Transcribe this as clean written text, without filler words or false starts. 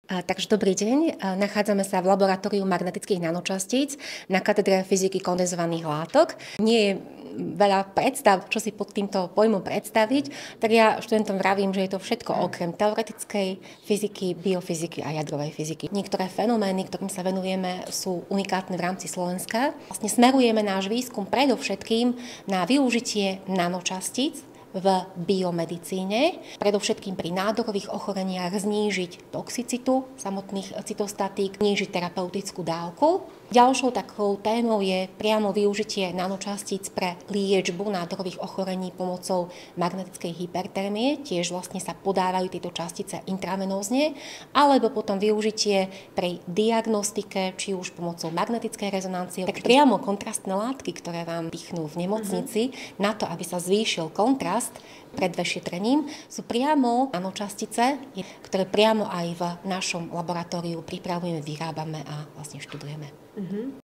Takže dobrý deň. Nachádzame sa v laboratóriu magnetických nanočastíc na katedre fyziky kondenzovaných látok. Nie je veľa predstav, čo si pod týmto pojmom predstaviť, tak ja študentom vravím, že je to všetko okrem teoretickej fyziky, biofyziky a jadrovej fyziky. Niektoré fenomény, ktorým sa venujeme, sú unikátne v rámci Slovenska. Vlastne smerujeme náš výskum predovšetkým na využitie nanočastíc v biomedicíne, predovšetkým pri nádorových ochoreniach znížiť toxicitu samotných cytostatík, znížiť terapeutickú dávku. Ďalšou takou témou je priamo využitie nanočastíc pre liečbu nádorových ochorení pomocou magnetickej hypertermie. Tiež vlastne sa podávajú tieto častice intravenózne, alebo potom využitie pri diagnostike, či už pomocou magnetickej rezonancie. Tak priamo kontrastné látky, ktoré vám pichnú v nemocnici, na to, aby sa zvýšil kontrast pred vyšetrením, sú priamo nanočastice, ktoré priamo aj v našom laboratóriu pripravujeme, vyrábame a vlastne študujeme.